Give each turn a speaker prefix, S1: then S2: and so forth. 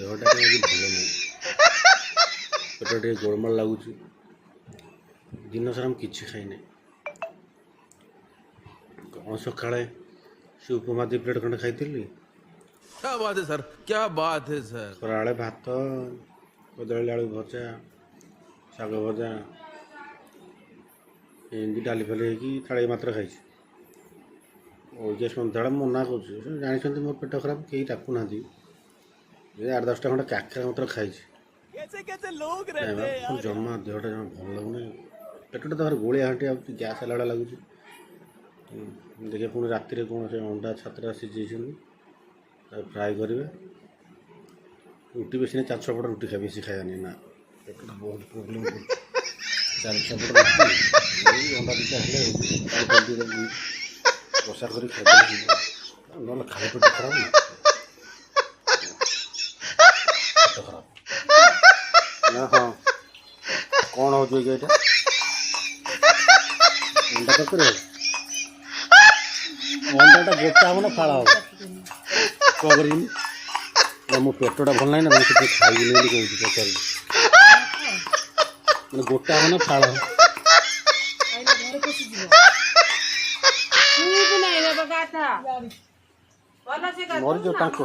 S1: ଦେହଟା କାହିଁକି ଭଲ ନାହିଁ, ପେଟ ଟିକେ ଗୋଳମାଳ ଲାଗୁଛି। ଦିନ ସାରା ମୁଁ କିଛି ଖାଇନି। କ'ଣ ସକାଳେ ସେ ଉପମା 2 ପ୍ଲେଟ୍ ଖଣ୍ଡେ ଖାଇଥିଲି।
S2: क्या बात है सर, क्या बात है सर।
S1: ଖରାବେଳେ ଭାତ, କଦଳୀ ଆଳୁ ଭଜା, ଶାଗ ଭଜା, ଏମିତି ଡାଲି ଫାଲି ହେଇକି ଥାଳି ମାତ୍ର ଖାଇଛି। ଓଳିଆ ସନ୍ଧ୍ୟାବେଳେ ମନା କରୁଛି, ଜାଣିଛନ୍ତି ମୋ ପେଟ ଖରାପ, କେହି ଡାକୁନାହାନ୍ତି। 8-10ଟା ଖଣ୍ଡେ କାକରା ମାତ୍ର ଖାଇଛି। ଜମା ଦେହଟା ଜମା ଭଲ ଲାଗୁନି। ପେଟଟା ତ ଗୋଳିଆ ଘାଣ୍ଟି ଆସୁଛି, ଗ୍ୟାସ୍ ହେଲା ଭଳିଆ ଲାଗୁଛି। ଦେଖିବା ପୁଣି ରାତିରେ କ'ଣ ସେ ଅଣ୍ଡା 7ଟା ସିଝେଇଛନ୍ତି, ତାକୁ ଫ୍ରାଏ କରିବେ। ରୁଟି ବେଶୀ ନାହିଁ, 4-6 ପଟ ରୁଟି ଖାଇ, ବେଶୀ ଖାଇବାନି ନା, ପେଟଟା ବହୁତ ପ୍ରୋବ୍ଲେମ୍ କରୁଛି। 4-6 ପଟ ରୁଟି, ଅଣ୍ଡା 2ଟା ହେଲେ କଷା କରି ଖାଇଦେଲେ, ନହେଲେ ଖାଲି ପେଟ ଖରାପ ନା, ପେଟ ଖରାପ। ହଁ, କ'ଣ ହେଉଛି କି ଏଇଟା? ଅଣ୍ଡା ତରକାରୀ ହେବ? ଅଣ୍ଡାଟା ଗୋଟା ହେବ ନା ଫାଳ ହେବ? କ'ଣ କରିବି? ମୋ ପେଟଟା ଭଲ ନାହିଁ ନା, ମୁଁ ସେଥିପାଇଁ ଖାଇବିନି ବୋଲି କହୁଛି। ପଚାରିବି ମାନେ ଗୋଟା ହେବ ନା ଫାଳ ହେବ? ମରିଯିବ ଟାଙ୍କ।